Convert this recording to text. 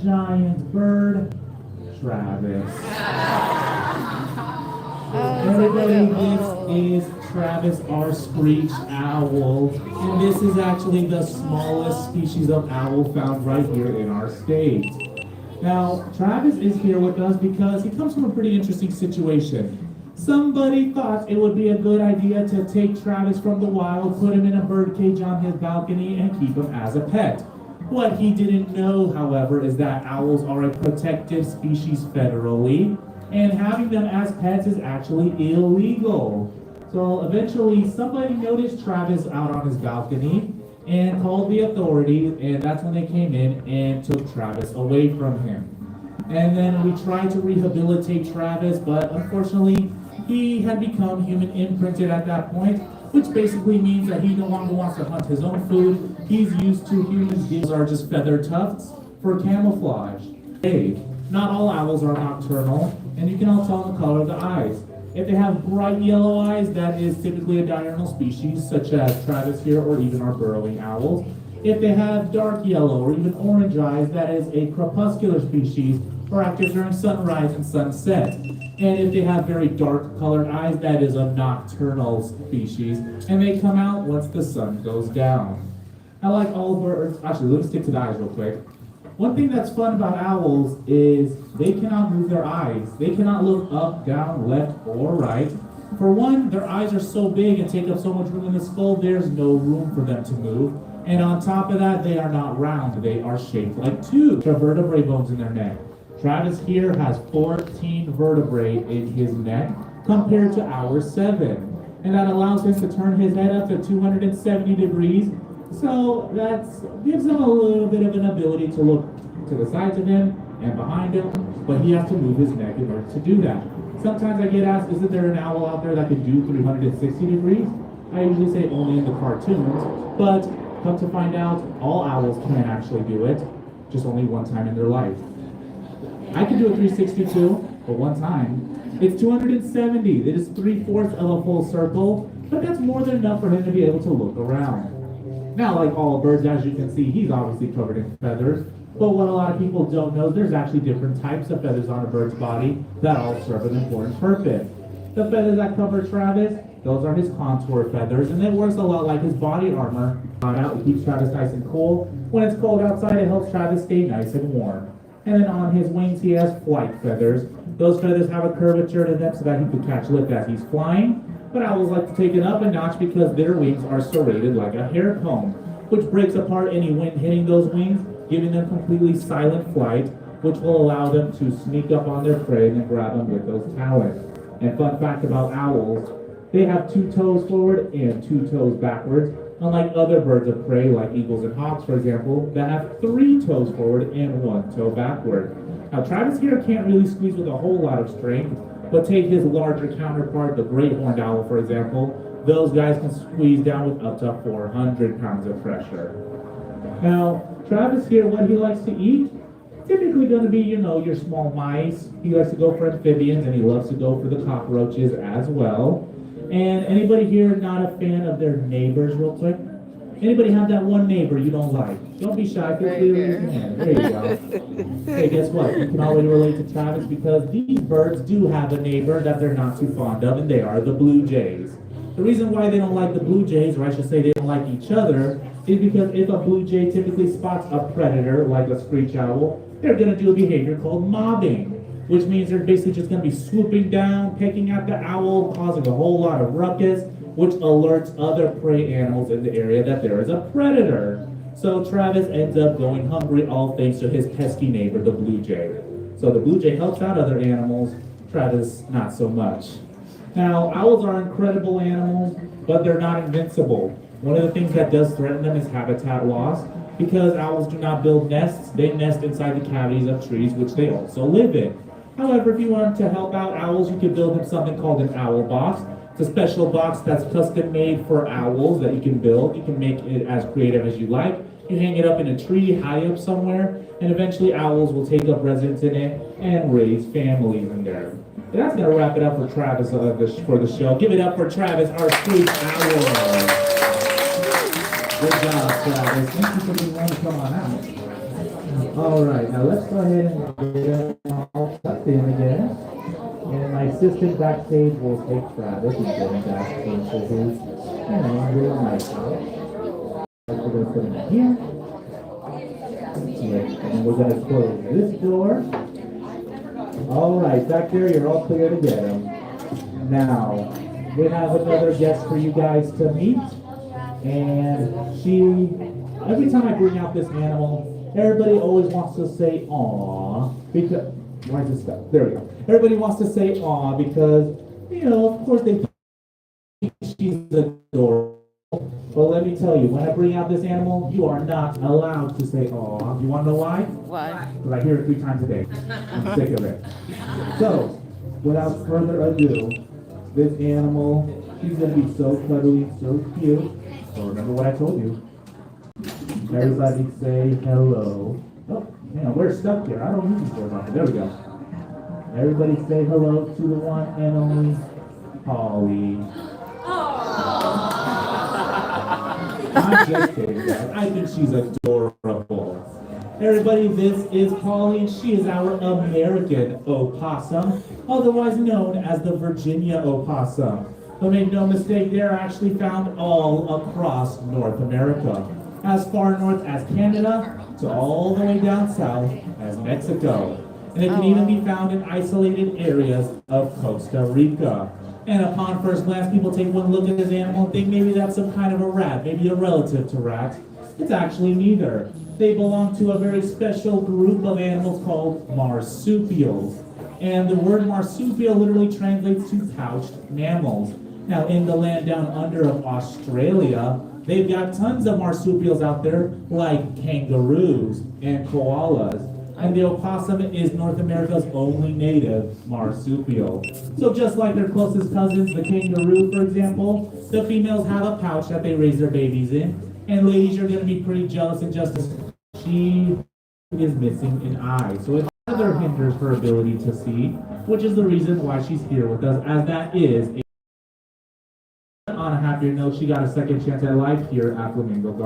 giant bird? Travis. Oh, Everybody, this is Travis, our screech owl. And this is actually the smallest species of owl found right here in our state. Now, Travis is here with us because he comes from a pretty interesting situation. Somebody thought it would be a good idea to take Travis from the wild, put him in a bird cage on his balcony, and keep him as a pet. What he didn't know, however, is that owls are a protected species federally, and having them as pets is actually illegal. So eventually, somebody noticed Travis out on his balcony and called the authorities, and that's when they came in and took Travis away from him. And then we tried to rehabilitate Travis, but unfortunately, he had become human imprinted at that point, which basically means that he no longer wants to hunt his own food. He's used to humans. These are just feather tufts for camouflage. Hey, not all owls are nocturnal, and you can all tell the color of the eyes. If they have bright yellow eyes, that is typically a diurnal species, such as Travis here, or even our burrowing owls. If they have dark yellow or even orange eyes, that is a crepuscular species, or active during sunrise and sunset. And if they have very dark colored eyes, that is a nocturnal species, and they come out once the sun goes down. Now, like all birds, actually, let's stick to the eyes real quick. One thing that's fun about owls is they cannot move their eyes. They cannot look up, down, left, or right. For one, their eyes are so big and take up so much room in the skull, there's no room for them to move. And on top of that, they are not round. They are shaped like tubes. There are vertebrae bones in their neck. Travis here has 14 vertebrae in his neck compared to our 7. And that allows him to turn his head up to 270 degrees. So that gives him a little bit of an ability to look to the sides of him and behind him, but he has to move his neck in order to do that. Sometimes I get asked, isn't there an owl out there that can do 360 degrees? I usually say only in the cartoons, but come to find out, all owls can actually do it, just only one time in their life. I can do a 362, but one time. It's 270. It is 3/4 of a full circle, but that's more than enough for him to be able to look around. Now, like all birds, as you can see, he's obviously covered in feathers, but what a lot of people don't know is there's actually different types of feathers on a bird's body that all serve an important purpose. The feathers that cover Travis, those are his contour feathers, and it works a lot like his body armor. It keeps Travis nice and cool. When it's cold outside, it helps Travis stay nice and warm. And then on his wings, he has flight feathers. Those feathers have a curvature to them so that he can catch lift as he's flying. But owls like to take it up a notch because their wings are serrated like a hair comb, which breaks apart any wind hitting those wings, giving them completely silent flight, which will allow them to sneak up on their prey and then grab them with those talons. And fun fact about owls, they have 2 toes forward and 2 toes backwards, unlike other birds of prey like eagles and hawks, for example, that have 3 toes forward and 1 toe backward. Now, Travis here can't really squeeze with a whole lot of strength, but take his larger counterpart, the great horned owl, for example, those guys can squeeze down with up to 400 pounds of pressure. Now, Travis here, what he likes to eat, typically going to be, your small mice. He likes to go for amphibians, and he loves to go for the cockroaches as well. And anybody here not a fan of their neighbors, real quick? Anybody have that one neighbor you don't like? Don't be shy, feel free to raise your hand. There you go. Hey, guess what? You can already relate to Travis because these birds do have a neighbor that they're not too fond of, and they are the blue jays. The reason why they don't like the blue jays, or I should say they don't like each other, is because if a blue jay typically spots a predator, like a screech owl, they're going to do a behavior called mobbing, which means they're basically just going to be swooping down, pecking at the owl, causing a whole lot of ruckus, which alerts other prey animals in the area that there is a predator. So Travis ends up going hungry, all thanks to his pesky neighbor, the blue jay. So the blue jay helps out other animals, Travis not so much. Now, owls are incredible animals, but they're not invincible. One of the things that does threaten them is habitat loss. Because owls do not build nests, they nest inside the cavities of trees, which they also live in. However, if you want to help out owls, you can build them something called an owl box. It's a special box that's custom made for owls that you can build. You can make it as creative as you like. You hang it up in a tree high up somewhere, and eventually owls will take up residence in it and raise families in there. But that's going to wrap it up for Travis for the show. Give it up for Travis, our street owl. Good job, Travis. Thank you for being willing to come on out. All right, now let's go ahead and get them all tucked in again. And my assistant backstage will take Travis and get him back into his, real nice house. We're going to put him here. And we're going to close this door. All right, back there, you're all clear to get him. Now, we have another guest for you guys to meet. And every time I bring out this animal, everybody always wants to say "aw," because, why is it stuck? There we go. Everybody wants to say "aw" because, of course they think she's adorable. But let me tell you, when I bring out this animal, you are not allowed to say "aw." You want to know why? Why? Because I hear it 3 times a day. I'm sick of it. So, without further ado, this animal, she's going to be so cuddly, so cute. So remember what I told you. Everybody say hello. Oh, man, we're stuck here. I don't use these words often. There we go. Everybody say hello to the one and only Polly. I'm just kidding, guys. I think she's adorable. Everybody, this is Polly, and she is our American opossum, otherwise known as the Virginia opossum. But make no mistake, they're actually found all across North America, as far north as Canada to all the way down south as Mexico. And it can even be found in isolated areas of Costa Rica. And upon first glance, people take one look at this animal and think maybe that's some kind of a rat, maybe a relative to rats. It's actually neither. They belong to a very special group of animals called marsupials. And the word marsupial literally translates to pouched mammals. Now, in the land down under of Australia, they've got tons of marsupials out there, like kangaroos and koalas. And the opossum is North America's only native marsupial. So just like their closest cousins, the kangaroo, for example, the females have a pouch that they raise their babies in. And ladies, you're going to be pretty jealous and just she is missing an eye. So it further hinders her ability to see, which is the reason why she's here with us, as that is on a happier note, she got a second chance at life here at Flamingo.